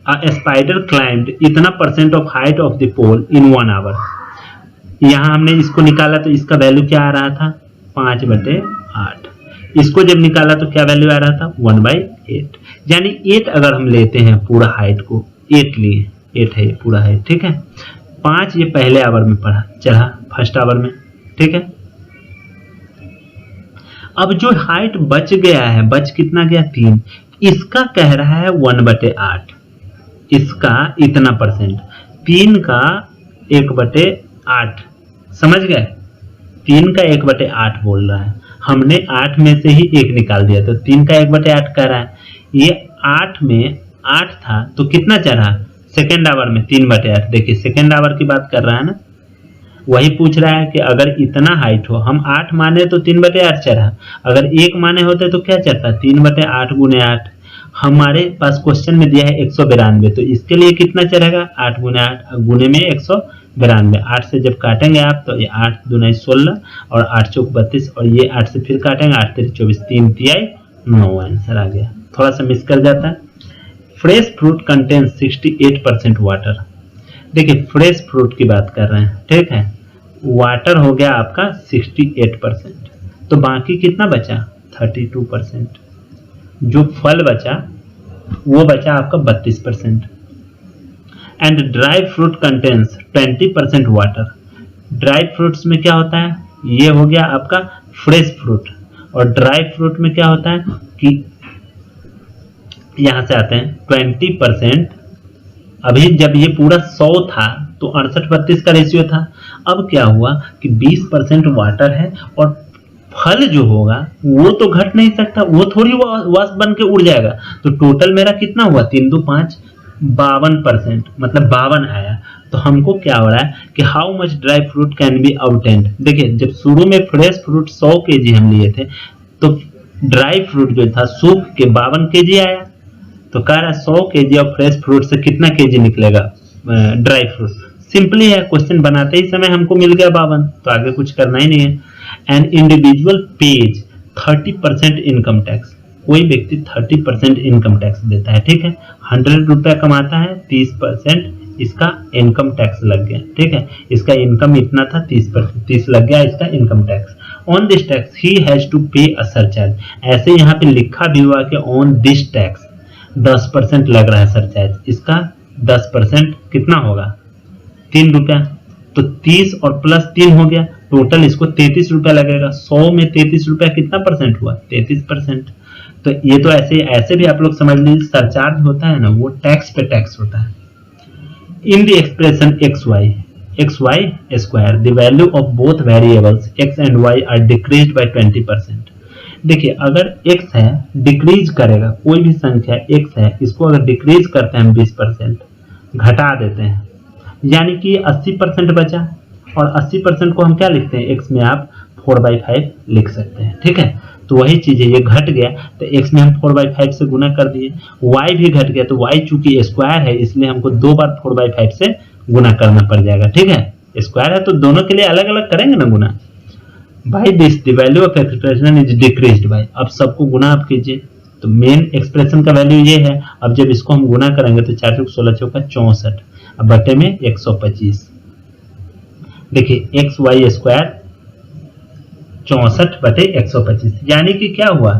Spider climbed इतना percent of height of the pole in 1 hour. यहाँ हमने इसको निकाला तो इसका वैल्यू क्या आ रहा था 5/8। इसको जब निकाला तो क्या वैल्यू आ रहा था 1/8। यानी 8 अगर हम लेते हैं पूरा हाइट को 8 लिए, 8 है पूरा हाइट, ठीक है। 5 ये पहले आवर में चढ़ा फर्स्ट आवर में, ठीक है। अब जो हाइट बच गया है, बच कितना गया 3, इसका कह रहा है 1/8, इसका इतना परसेंट, 3 का 1/8, समझ गए, 3 का 1/8 बोल रहा है। हमने 8 में से ही 1 निकाल दिया तो 3 का 1/8 कर रहा है। ये 8 में 8 था तो कितना चढ़ा सेकेंड आवर में 3/8। देखिए सेकेंड आवर की बात कर रहा है ना, वही पूछ रहा है कि अगर इतना हाइट हो, हम 8 माने तो 3/8 चढ़ा, अगर 1 माने होते तो क्या चढ़ता 3/8 गुने 8। हमारे पास क्वेश्चन में दिया है 192, तो इसके लिए कितना चढ़ेगा 8 गुने 8 गुने में 192। 8 से जब काटेंगे आप तो ये 8 दूना 16 और 8 चौक 32 और ये 8 से फिर काटेंगे 8 3 24 3 तिहाई 9 आंसर आ गया। थोड़ा सा मिस कर जाता है। Fresh fruit contain 68% water. देखिए फ्रेश फ्रूट की बात कर रहे हैं, ठीक है। वाटर हो गया आपका 68%, तो बाकी कितना बचा 32%। जो फल बचा वो बचा आपका 32%। And dry fruit contains 20% water. Dry fruits में क्या होता है, ये हो गया आपका फ्रेश फ्रूट, और ड्राई फ्रूट में क्या होता है कि यहां से आते हैं 20%। अभी जब ये पूरा 100 था तो 68-32 का रेशियो था। अब क्या हुआ कि 20% वाटर है और फल जो होगा वो तो घट नहीं सकता, वो थोड़ी वाष्प बन के उड़ जाएगा। तो टोटल मेरा कितना हुआ 3 2 5 52%, मतलब 52 आया। तो हमको क्या हो रहा है कि how much dry fruit can be obtained. देखिए जब शुरू में फ्रेश फ्रूट 100 kg हम लिए थे तो ड्राई फ्रूट जो था सूख के 52 kg आया। तो कह रहा है 100 kg ऑफ फ्रेश फ्रूट से कितना kg निकलेगा ड्राई फ्रूट। सिंपली है, क्वेश्चन बनाते ही समय हमको मिल गया 52, तो आगे कुछ करना ही नहीं है। An individual page 30% income tax. कोई व्यक्ति 30% इनकम टैक्स देता है, ठीक है। 100 रुपया कमाता है, 30% इसका इनकम टैक्स लग गया, ठीक है। इसका इनकम इतना था 30% लग गया इसका income tax. On this tax he has to pay a surcharge. ऐसे यहाँ पे लिखा भी हुआ कि ऑन दिस टैक्स 10% लग रहा है सरचार्ज। इसका 10% कितना होगा 3 रुपया, तो 30 और प्लस 3 हो गया, टोटल इसको 33 रुपया लगेगा। 100 में 33 रुपया कितना परसेंट हुआ 33%। तो ये तो ऐसे भी आप लोग समझ लीजिए, सरचार्ज होता है ना वो टैक्स पे टैक्स होता है। In the expression xy square the value of both variables x and y are decreased by 20%। देखिए अगर x है डिक्रीज करेगा, कोई भी संख्या x है इसको अगर डिक्रीज करते हैं हम 20% घटा देते हैं, यानी कि 80% बचा। और 80% को हम क्या लिखते हैं, x में आप 4/5 लिख सकते हैं, ठीक है। तो वही चीज है, ये घट गया तो x में हम 4/5 से गुना कर दिए। y भी घट गया तो y चूंकि स्क्वायर है इसलिए हमको 2 बार 4/5 से गुना करना पड़ जाएगा, ठीक है। स्क्वायर है तो दोनों के लिए अलग अलग करेंगे ना गुना। By this the value of expression is decreased by. अब सबको गुना आप कीजिए तो मेन एक्सप्रेशन का वैल्यू ये है। अब जब इसको हम गुना करेंगे तो 4 16 चौका 64, अब बटे में 125। देखिए एक्स वाई स्क्वायर 64/125, यानी कि क्या हुआ,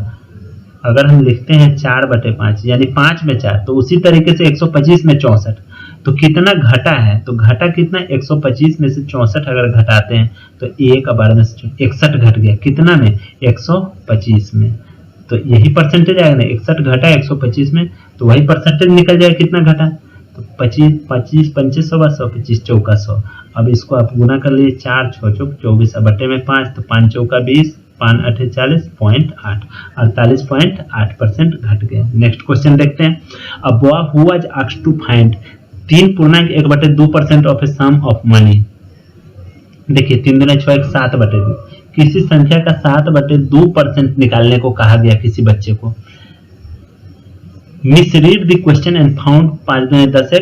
अगर हम लिखते हैं 4/5 यानी 5 में 4, तो उसी तरीके से 125 में 64, तो कितना घटा है, तो घटा कितना 125 में से 64 अगर घटाते हैं तो 1/12 में 61 घट गया, कितना में 125 में। तो यही परसेंटेज आएगा ना, 61 घटा 125 में तो वही परसेंटेज निकल जाएगा कितना घटा। तो 25 25 25 100 25 चौका 100। अब इसको आप गुना कर लीजिए, 4 6 चौक 24 बटे में 5, तो 5 चौका 20 5 8 40.8 48.8% घट गए। नेक्स्ट क्वेश्चन देखते हैं। अब boy who was asked to find 3.1/2% of a sum of money. देखिए 3 दूना 6 7/2, किसी संख्या का 7/2% निकालने को कहा गया किसी बच्चे को। Misread the question and found 5 दूना 10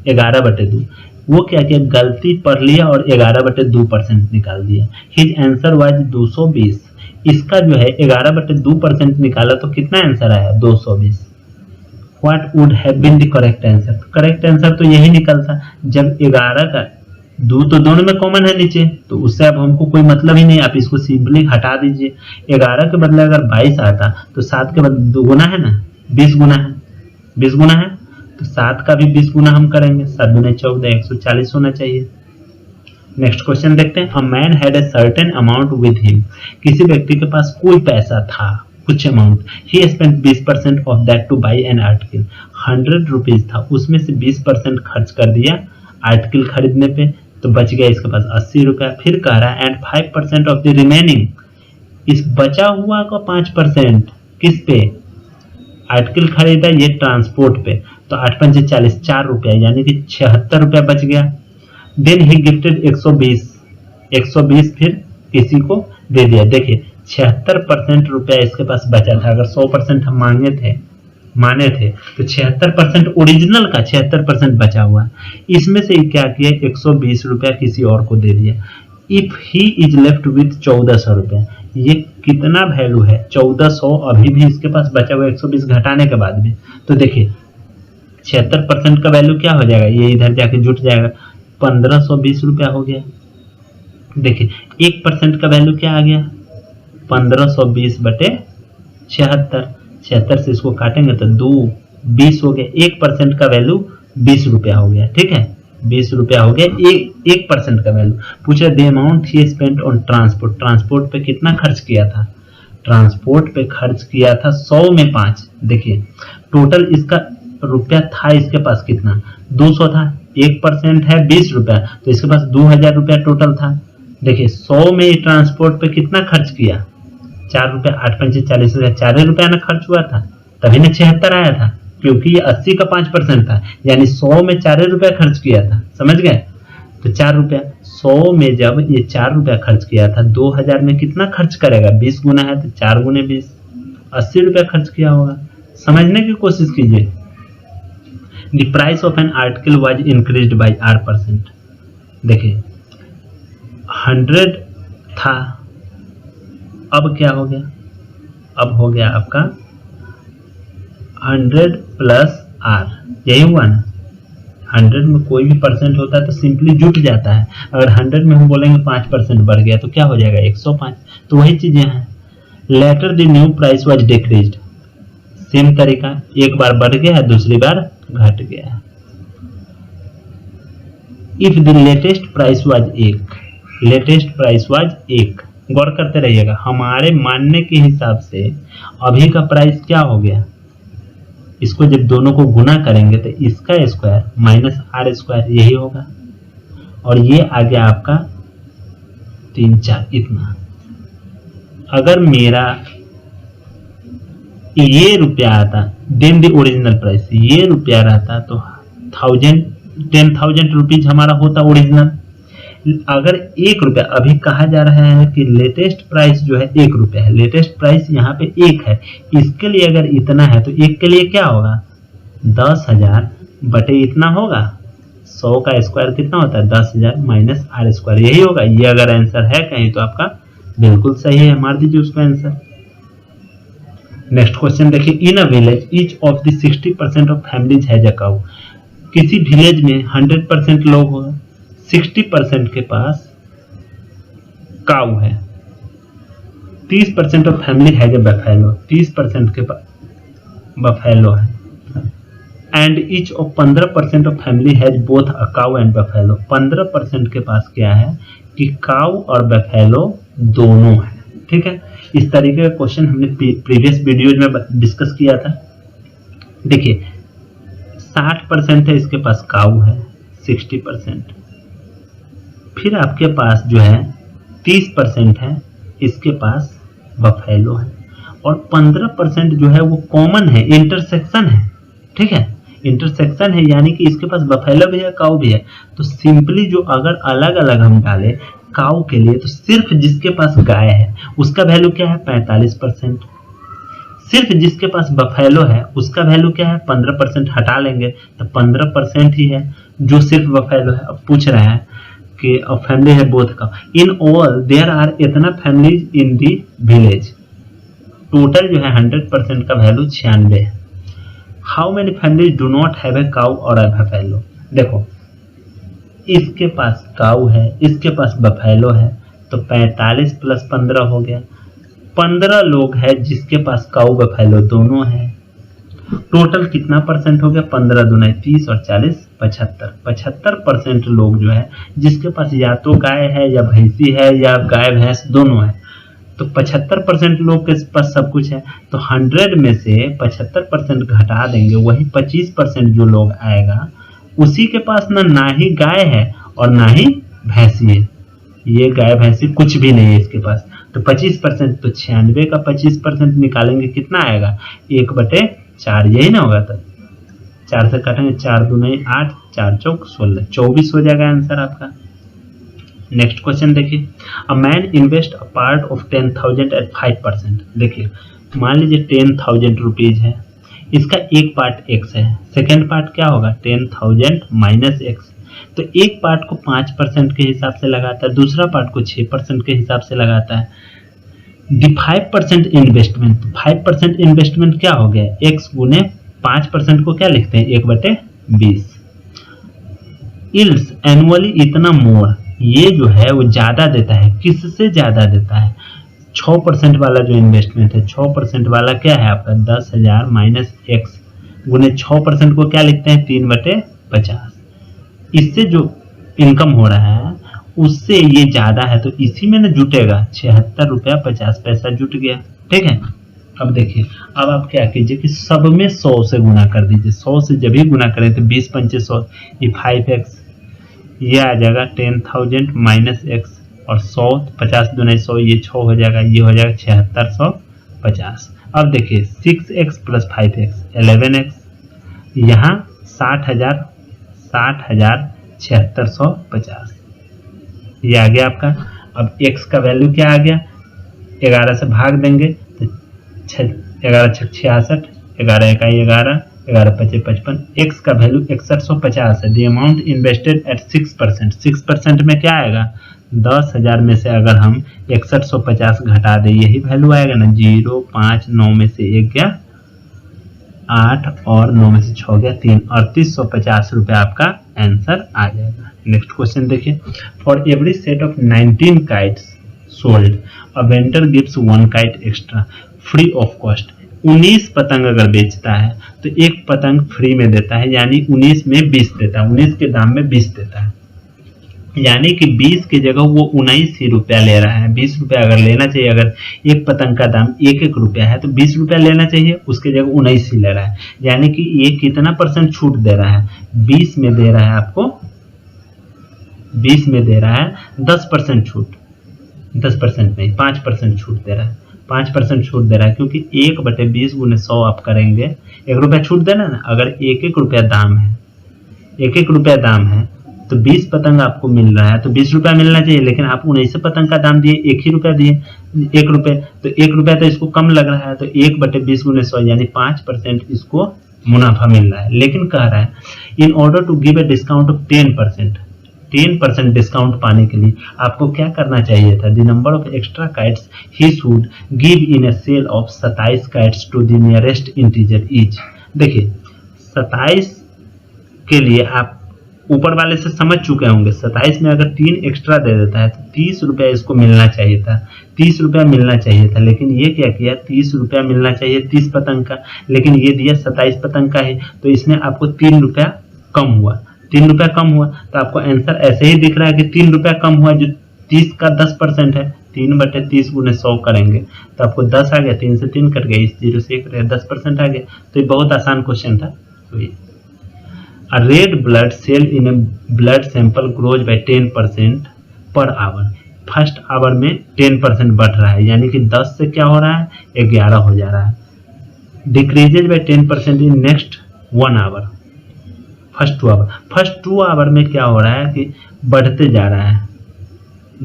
11/2। वो क्या किया, गलती पढ़ लिया और 11/2% निकाल दिया। His answer was 220। इसका जो है 11/2% निकाला तो कितना आंसर आया 220। What would have been the correct answer? Correct answer तो यही निकलता जब 11 का 2 तो दोनों में कॉमन है नीचे, तो उससे अब हमको कोई मतलब ही नहीं, आप इसको सिंपली हटा दीजिए। 11 के बदले अगर 22 आता तो 7 के बदले 2 गुना है ना, 20 गुना है, 20 गुना है, तो 7 का भी 20 गुना हम करेंगे, 7 दूने 14, 140 होना चाहिए। नेक्स्ट क्वेश्चन देखते हैं। A man had a certain amount with him, किसी व्यक्ति के पास कोई पैसा था, कुछ amount, he spent 20% of that two by an article, 100 rupees था, उसमें से 20% खर्च कर दिया आर्टिकल खरीदने पे, तो बच गया इसके पास 80 रुपया। फिर कह रहा है एंड 5% ऑफ द रिमेनिंग, इस बचा हुआ का 5% किस पे, आर्टिकल खरीदा ये ट्रांसपोर्ट पे, तो 8 पंचे 40, 4 रुपया, यानी कि 76 रुपया बच गया। देन ही गिफ्टेड 120 फिर किसी को दे दिया। देखिए 76% रुपया इसके पास बचा था, अगर 100% हम माने थे तो 76% ओरिजिनल का 76% बचा हुआ है, इसमें से क्या किया 120 रुपया किसी और को दे दिया। If he is left with 1400 रुपया, ये कितना वैल्यू है 1400, अभी भी इसके पास बचा हुआ 120 घटाने के बाद में, तो देखिए 76% का वैल्यू क्या हो जाएगा, ये इधर जाके जुट जाएगा, 1520 रुपया हो गया। देखिए 1% का वैल्यू क्या आ गया, 1520 बटे 76, 76 से इसको काटेंगे तो 2 20 हो गया, 1% का वैल्यू 20 रुपया हो गया। ठीक है, 20 रुपया हो गया, 1% का वैल्यू। पूछा the amount he spent on transport, transport पे कितना खर्च किया था, ट्रांसपोर्ट पे खर्च किया था 100 में 5। देखिए टोटल इसका रुपया था इसके पास कितना, 200 था, 1% है 20 रुपया, तो इसके पास 2000 रुपया टोटल था। देखिए 100 में ट्रांसपोर्ट पे कितना खर्च किया, 4 रुपया, 8 पंचे 40 रुपया, 4 रुपया ना खर्च हुआ था, तभी ना 76 आया था, क्योंकि ये 80 का 5% था, यानी 100 में 4 रुपया खर्च किया था, समझ गए। तो 4 रुपया, 100 में जब ये 4 रुपया खर्च किया था, 2000 में कितना खर्च करेगा, 20 गुना है तो 4 गुने 20, 80 रुपया खर्च किया होगा। समझने की कोशिश कीजिए। The price of an article was increased by R%। देखिए 100 था, अब क्या हो गया, अब हो गया आपका 100 प्लस R, यही हुआ ना। 100 में कोई भी परसेंट होता है तो सिंपली जुट जाता है, अगर 100 में हम बोलेंगे 5% बढ़ गया तो क्या हो जाएगा 105, तो वही चीजें हैं। Later the new price was decreased, same तरीका, एक बार बढ़ गया है, दूसरी बार घट गया। If the latest price was 1, latest price was 1, गौर करते रहिएगा, हमारे मानने के हिसाब से अभी का प्राइस क्या हो गया, इसको जब दोनों को गुना करेंगे तो इसका स्क्वायर माइनस आर स्क्वायर यही होगा, और ये आ गया आपका 3 4 इतना। अगर मेरा ये रुपया आता देन द ओरिजिनल प्राइस, ये रुपया रहता तो 10,000 रुपीज हमारा होता ओरिजिनल। अगर 1 रुपया, अभी कहा जा रहा है कि लेटेस्ट प्राइस जो है 1 रुपया है, लेटेस्ट प्राइस यहाँ पे 1 है, इसके लिए अगर इतना है तो 1 के लिए क्या होगा 10,000 बटे इतना होगा, 100 का स्क्वायर कितना होता है 10,000 माइनस आर स्क्वायर, यही होगा। ये अगर आंसर है कहीं तो आपका बिल्कुल सही है, मार दीजिए उसका आंसर। नेक्स्ट क्वेश्चन देखिए। In a village each of the 60% of families has a cow, किसी विलेज में 100% लोग होगा, 60% के पास काऊ है, 30% of family has a buffalo, 30% के पास बफेलो है, and each of 15% of family has both a cow and buffalo, 15% के पास क्या है कि काऊ और बफेलो दोनों है। ठीक है, इस तरीके का क्वेश्चन हमने प्रीवियस वीडियोज में डिस्कस किया था। देखिए 60% है इसके पास काऊ है, 60%, फिर आपके पास जो है 30% है इसके पास बफेलो है, और 15% जो है वो कॉमन है, इंटरसेक्शन है। ठीक है, इंटरसेक्शन है, यानी कि इसके पास बफेलो भी है काऊ भी है, तो सिंपली जो अगर अलग अलग हम डालें काऊ के लिए, तो सिर्फ जिसके पास गाय है उसका वैल्यू क्या है 45%, सिर्फ जिसके पास बफेलो है उसका वैल्यू क्या है 15%, हटा लेंगे तो 15% ही है जो सिर्फ बफेलो है। अब पूछ रहा है कि फैमिली है बोथ का, इन ऑल देयर आर इतना families in the village, total जो है 100% का वैल्यू 96 है। How many families do not have a cow और अ बफेलो। देखो इसके पास काउ है, इसके पास बफेलो है, तो 45 + 15 हो गया। 15 लोग हैं जिसके पास काउ बफेलो दोनों है। टोटल कितना परसेंट हो गया? 15 दूना 30 और 40 75। 75% लोग जो है जिसके पास या तो गाय है या भैंसी है या गाय भैंस दोनों है, तो 75% लोग के पास सब कुछ है। तो 100 में से 75% घटा देंगे, वही 25% जो लोग आएगा उसी के पास ना ही गाय है और ना ही भैंसी है। ये गाय भैंसी कुछ भी नहीं है इसके पास। तो 25%, तो 96 का 25% निकालेंगे, कितना आएगा? 1/4, यही ना होगा? तो 4 से काटेंगे, 4 दूनी 8, 4 चौक 16, 24 हो जाएगा आंसर आपका। नेक्स्ट क्वेश्चन देखिए, a man invest a part of 10,000 at 5%। देखिए मान लीजिए 10,000 रुपीज है, इसका एक पार्ट x है, सेकेंड पार्ट क्या होगा? 10,000 माइनस x। तो एक पार्ट को 5% के हिसाब से लगाता है, दूसरा पार्ट को 6% के हिसाब से लगाता है। दी 5% इन्वेस्टमेंट, 5% इन्वेस्टमेंट क्या हो गया? x गुने 5% को क्या लिखते हैं? 1/20। इल्स एनुअली इतना मोर, ये जो है वो ज्यादा देता है। किससे ज्यादा देता है? 6% वाला जो इन्वेस्टमेंट है, 6% वाला क्या है आपका? 10,000 माइनस x गुने 6% को क्या लिखते हैं? 3/50। इससे जो इनकम हो रहा है उससे ये ज्यादा है, तो इसी में ना जुटेगा। 76 रुपया 50 पैसा जुट गया। ठीक है, अब देखिए, अब आप क्या कीजिए कि सब में 100 से गुना कर दीजिए। 100 से जब भी गुना करें तो 20 पंचे 100, ये 5x, ये आ जाएगा 10,000 माइनस x और 100, 50 दूनी 100, ये 6 हो जाएगा, ये हो जाएगा 7650। अब देखिए 6x + 5x 11x, यहाँ 60,000 7650, ये आ गया आपका। अब x का वैल्यू क्या आ गया? 11 से भाग देंगे तो 11 छक 66, 11 इकाई 11, 11 पचे 55। x का वैल्यू 6150 है। द अमाउंट इन्वेस्टेड एट 6%, 6% में क्या आएगा? 10,000 में से अगर हम 6150 घटा दें, यही वैल्यू आएगा ना। 0, 5, 9 में से 1 गया 8 और 9 में से 6 गया 3, 3850 रुपये आपका आंसर आ जाएगा। नेक्स्ट क्वेश्चन देखिए, for every set of 19 kites sold a vendor gives 1 kite extra free of cost. 19 पतंग अगर बेचता है तो एक पतंग फ्री में देता है, यानी 19 में 20 देता है, 19 के दाम में 20 देता है। यानी कि 20 की जगह वो 19 ही रुपया ले रहा है। 20 रुपया अगर लेना चाहिए, अगर एक पतंग का दाम 1 रुपया है तो 20 रुपया लेना चाहिए, उसके जगह 19 ही ले रहा है। यानी कि ये कितना % छूट दे रहा है? 20 में दे रहा है आपको, 20 में दे रहा है 10% छूट, 10% नहीं 5% छूट दे रहा है। 5% छूट दे रहा है क्योंकि 1/20 गुने 100 आप करेंगे, 1 रुपया छूट देना ना। अगर 1 रुपया दाम है, 1 रुपया दाम है तो 20 पतंग आपको मिल रहा है, तो 20 रुपया मिलना चाहिए, लेकिन आप 19 पतंग का दाम दिए, 1 ही रुपया दिए, 1 रुपये, तो 1 रुपया तो इसको कम लग रहा है, तो 1/20 गुने 100 यानी 5% इसको मुनाफा मिल रहा है। लेकिन कह रहा है in order to give a discount of 10%, 10% discount पाने के लिए आपको क्या करना चाहिए था? The number of extra kites he should give in a sale of 27 kites to the nearest integer each. देखिए 27 के लिए आप ऊपर वाले से समझ चुके होंगे। 27 में अगर 3 एक्स्ट्रा दे देता है तो 30 रुपया इसको मिलना चाहिए था, 30 रुपया मिलना चाहिए था। लेकिन ये क्या किया? 30 रुपया मिलना चाहिए 30 पतंग का, लेकिन ये दिया 27 पतंग का है, तो इसमें आपको 3 रुपया कम हुआ, 3 रुपया कम हुआ। तो आपको आंसर ऐसे ही दिख रहा है कि 3 रुपया कम हुआ, जो 30 का 10% है। 3/30 गुने 100 करेंगे तो आपको 10 आ गया, 3 से 3 कट गया, इस 0 से 1 रहे, 10% आ गया। तो ये बहुत आसान क्वेश्चन था। तो ये A red blood cell in a blood sample grows by 10% per hour। First hour में 10% बढ़ रहा है, यानी कि 10 से क्या हो रहा है? 11 हो जा रहा है। Decreases by 10% in next 1 hour, first 2 hour में क्या हो रहा है कि बढ़ते जा रहा है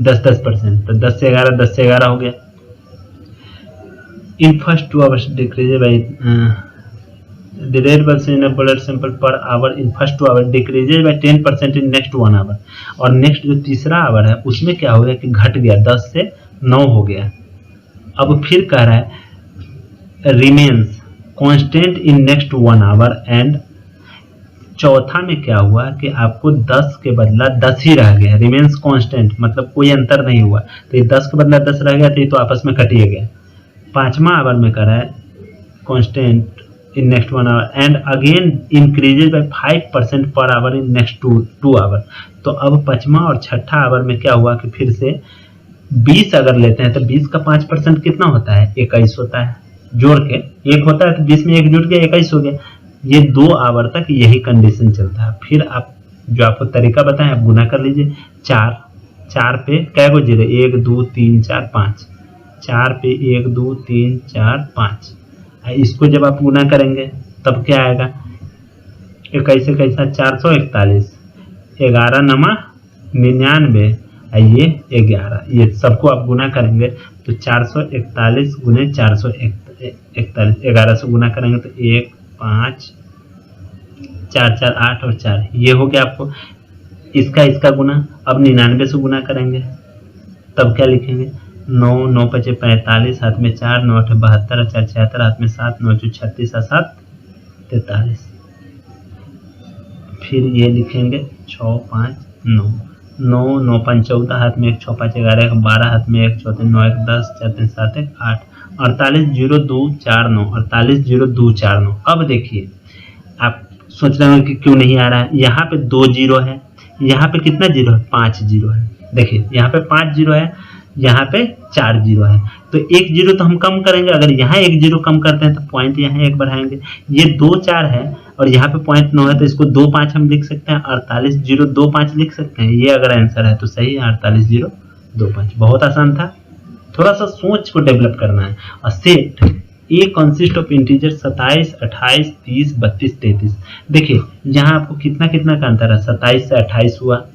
10%। तो 10 से 11, 10 से 11 हो गया। In first 2 hours decreases bye the red blood cell in a blood sample per hour in first 2 hours decreases by 10% in next 1 hour। और नेक्स्ट जो तीसरा आवर है उसमें क्या हो गया कि घट गया, 10 से 9 हो गया। अब फिर कह रहा है remains constant in next 1 our and चौथा में क्या हुआ कि आपको 10 के बदला 10 ही रह गया, रिमेन्स कांस्टेंट, मतलब कोई अंतर नहीं हुआ, तो ये 10 के बदला 10 रह गया, तो ये तो आपस में कट ही गया। पांचवा आवर में करा है constant in next 1 our and again increases by 5% per hour in next 2 our. तो अब पांचवा और छठा आवर में क्या हुआ कि फिर से 20 अगर लेते हैं तो 20 का 5% कितना होता है, 21 होता है, जोड़ के एक होता है, तो 20 में एक जुड़ गया, 21 हो गया। ये 2 आवर तक यही कंडीशन चलता है। फिर आप जो आपको तरीका बताएं आप गुना कर लीजिए। 4 पे क्या को जीरो, 1 2 3 4 5, 4 पे 1 2 3 4 5। इसको जब आप गुना करेंगे तब क्या आएगा, 21 से कैसा 441, 11 नमा 99, ये 11, ये सबको आप गुना करेंगे तो 441 गुने 441, 11 से गुना करेंगे तो 1 5 4 4 8 और 4, ये हो गया आपको इसका गुना। अब 99 से गुना करेंगे तब क्या लिखेंगे, 9 9 5 45, हाथ में 4 9 8 72, 4 76, हाथ में 7 9 2 36, 7 43। फिर ये लिखेंगे 6 5 9 9 9 5 14, हाथ में 1 6 5 11 12, हाथ में 1 4 9 1 10 4 3 7 1 8, 48 0 2 4 9, 48 0 2 4 9। अब देखिए आप सोच रहे हो कि क्यों नहीं आ रहा है, यहाँ पे 2 जीरो है, यहाँ पे कितना जीरो है, 5 जीरो है। देखिए यहाँ पे 5 जीरो है, यहाँ पे 4 जीरो है, तो 1 जीरो तो हम कम करेंगे। अगर यहाँ 1 जीरो कम करते हैं तो पॉइंट यहाँ 1 बढ़ाएंगे। ये 2 4 है और यहाँ पे पॉइंट 9 है, तो इसको 2 5 हम लिख सकते हैं, 48 0 2 5 लिख सकते हैं। ये अगर आंसर है तो सही है, 48 0 2 5। बहुत आसान था, थोड़ा सा सोच को डेवलप करना है। और set A consist of integer 27 28 30 32 33। देखिए यहाँ आपको कितना कितना का अंतर है, 27 से 28 हुआ,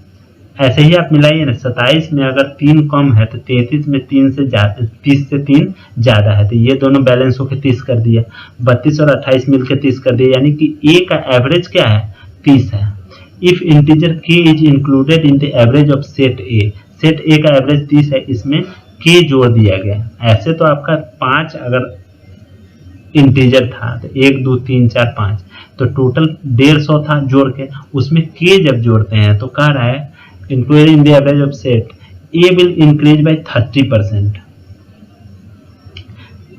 ऐसे ही आप मिलाइए ना, 27 में अगर 3 कम है तो 33 में 3 से ज्यादा, 30 से 3 ज्यादा है, तो ये दोनों बैलेंस होकर 30 कर दिया, 32 और 28 मिलकर 30 कर दिया, यानी कि ए का एवरेज क्या है, 30 है। इफ इंटीजर के is included in the average of set ए का एवरेज 30 है, इसमें के जोड़ दिया गया। ऐसे तो आपका 5 अगर इंटीजर था तो 1 2 3 4 5, तो टोटल 150 था जोड़ के, उसमें के जब जोड़ते हैं तो कह रहा है included in the average of set A will increase by 30%।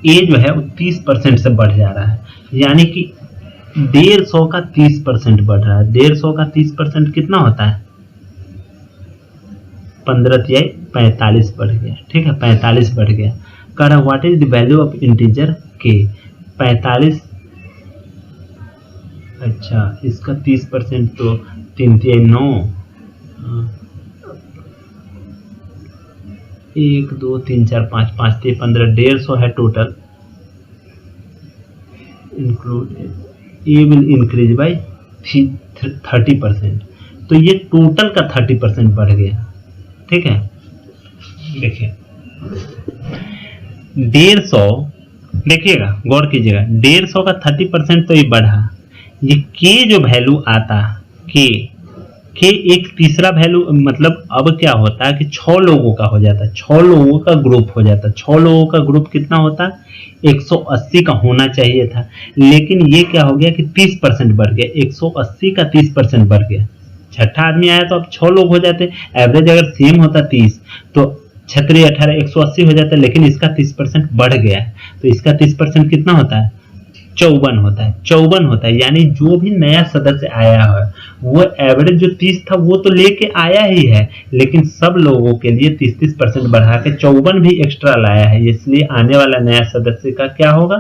ए जो है वो 30% से बढ़ जा रहा है, यानी कि 150 का 30% बढ़ रहा है। 150 का 30% कितना होता है, 15 तिहाई 45 बढ़ गया, ठीक है, 45 बढ़ गया। कह रहा what is the value of integer के, 45, अच्छा इसका 30% तो 3 तिहाई 9, 1 2 3 4 5 5 तिहाई 15, 150 है total. Include A will increase by 30%, तो ये टोटल का 30% बढ़ गया, ठीक है। देखिए 150, देखिएगा गौर कीजिएगा, 150 का 30% तो ये बढ़ा। ये के जो वैल्यू आता के एक तीसरा वैल्यू, मतलब अब क्या होता है कि 6 लोगों का हो जाता है, 6 लोगों का ग्रुप हो जाता है। 6 लोगों का ग्रुप कितना होता है, 180 का होना चाहिए था, लेकिन ये क्या हो गया कि 30% बढ़ गया, 180 का 30% बढ़ गया। छठा आदमी आया तो अब 6 लोग हो जाते, एवरेज अगर सेम होता 30 तो 36 18 180 हो जाता है, लेकिन इसका 30% बढ़ गया है, तो इसका 30% कितना होता है, 54 होता है, 54 होता है। यानी जो भी नया सदस्य आया है वो एवरेज जो 30 था वो तो लेके आया ही है, लेकिन सब लोगों के लिए 30% बढ़ा के 54 भी एक्स्ट्रा लाया है, इसलिए आने वाला नया सदस्य का क्या होगा,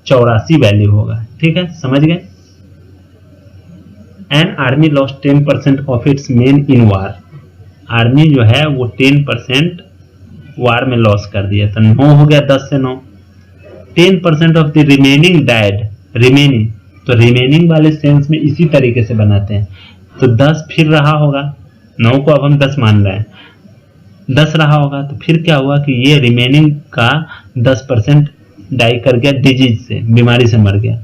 84 वैल्यू होगा, ठीक है, समझ गए। An army lost 10% of its main in war, army जो है वो 10% वार में लॉस कर दिया, तो 9 हो गया, 10 से 9। 10% of the remaining died, remaining, तो रिमेनिंग वाले सेंस में इसी तरीके से बनाते हैं, तो 10 फिर रहा होगा, 9 को अब हम 10 मान रहे हैं, 10 रहा होगा, तो फिर क्या हुआ कि ये रिमेनिंग का 10% डाई कर गया, डिजीज से, बीमारी से मर गया।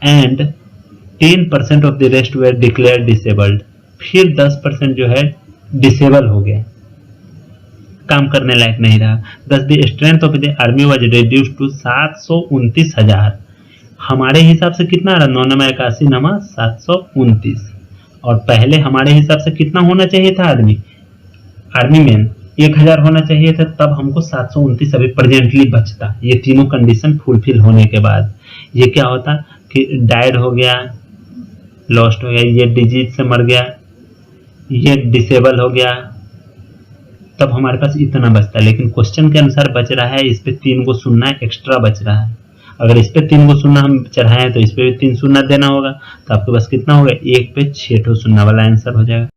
And 10% of the rest were declare disabled, फिर 10% जो है डिसेबल हो गया, काम करने लायक नहीं रहा। Thus the strength of the army was reduced to 729,000। हमारे हिसाब से कितना आ रहा है, 9 नमा 81 नमा 729, और पहले हमारे हिसाब से कितना होना चाहिए था आर्मी मैन 1000 होना चाहिए था, तब हमको 729 अभी प्रेजेंटली बचता। ये तीनों कंडीशन फुलफिल होने के बाद ये क्या होता कि डायड हो गया, लॉस्ट हो गया, ये डिजीज से मर गया, ये डिसेबल हो गया, तब हमारे पास इतना बचता। लेकिन क्वेश्चन के अनुसार बच रहा है इस पे 3 को सुनना एक्स्ट्रा बच रहा है। अगर इस पे 3 को सुनना हम चढ़ाएं तो इस पे भी 3 सुनना देना होगा, तो आपके पास कितना होगा, 1 पे 6 ठो सुनना वाला आंसर हो जाएगा।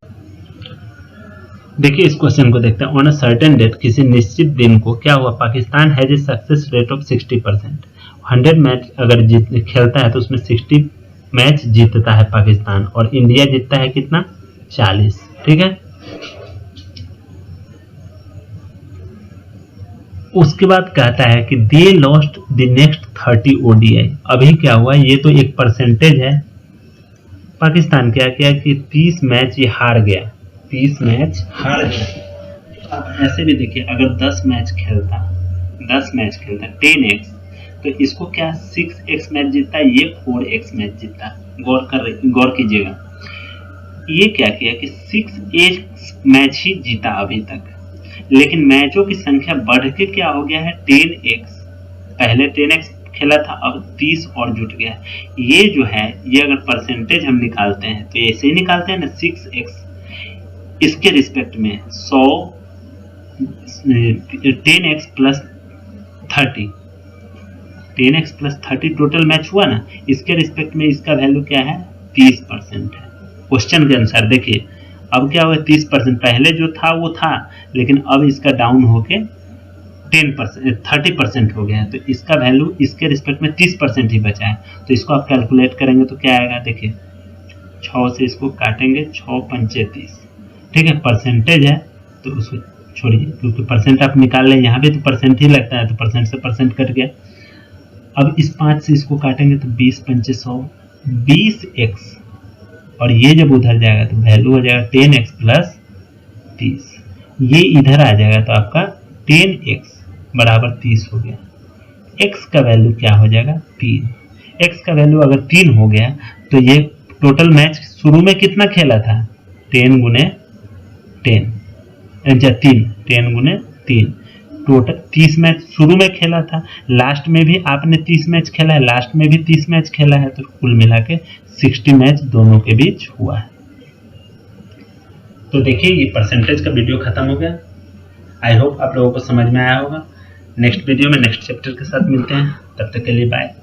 देखिए इस क्वेश्चन को देखते हैं। ऑन अ सर्टेन डेट, किसी निश्चित दिन को क्या हुआ, Pakistan has a success rate of 60%। 100 match अगर खेलता है तो उसमें 60 मैच जीतता है पाकिस्तान, और इंडिया जीतता है कितना, 40। ठीक है, उसके बाद कहता है कि they lost the next 30 ODI। अभी क्या हुआ, ये तो एक परसेंटेज है, पाकिस्तान क्या किया कि 30 मैच ये हार गया, 30 मैच हार गया। अब ऐसे भी देखिए, अगर 10 मैच खेलता 10x, तो इसको क्या 6x मैच जीतता, ये 4x मैच जीतता। गौर कीजिएगा, ये क्या किया कि 6x मैच ही जीता अभी तक, लेकिन मैचों की संख्या बढ़ के क्या हो गया है, 10x। पहले 10x खेला था, अब 30 और जुट गया। ये जो है, ये अगर परसेंटेज हम निकालते हैं तो ऐसे ही निकालते हैं ना, 6x इसके रिस्पेक्ट में 100 10x प्लस 30 टोटल मैच हुआ ना, इसके रिस्पेक्ट में इसका वैल्यू क्या है, 30% है क्वेश्चन के अनुसार। देखिए अब क्या हुआ, 30%, पहले जो था वो था, लेकिन अब इसका डाउन होके 30% हो गया है, तो इसका वैल्यू इसके रिस्पेक्ट में 30% ही बचा है। तो इसको आप कैलकुलेट करेंगे तो क्या आएगा, देखिए 6 से इसको काटेंगे, 6 पंचे 30। ठीक है, परसेंटेज है तो उसको छोड़िए, क्योंकि परसेंट आप निकाल लें, यहाँ पे तो परसेंट ही लगता है, तो परसेंट से परसेंट कट गया। अब इस 5 से इसको काटेंगे तो 20 पंचे 100, 20x, और ये जब उधर जाएगा तो वैल्यू हो जाएगा 10x प्लस 30। ये इधर आ जाएगा तो आपका 10x बराबर 30 हो गया। x का वैल्यू क्या हो जाएगा, 3। x का वैल्यू अगर 3 हो गया तो ये टोटल मैच शुरू में कितना खेला था, 10 गुने 10, 10 गुने 3, टोटल 30 मैच शुरू में खेला था, लास्ट में भी आपने 30 मैच खेला है, लास्ट में भी 30 मैच खेला है, तो कुल मिला के 60 मैच दोनों के बीच हुआ है। तो देखिए ये परसेंटेज का वीडियो खत्म हो गया। आई होप आप लोगों को समझ में आया होगा। नेक्स्ट वीडियो में नेक्स्ट चैप्टर के साथ मिलते हैं, तब तक के लिए बाय।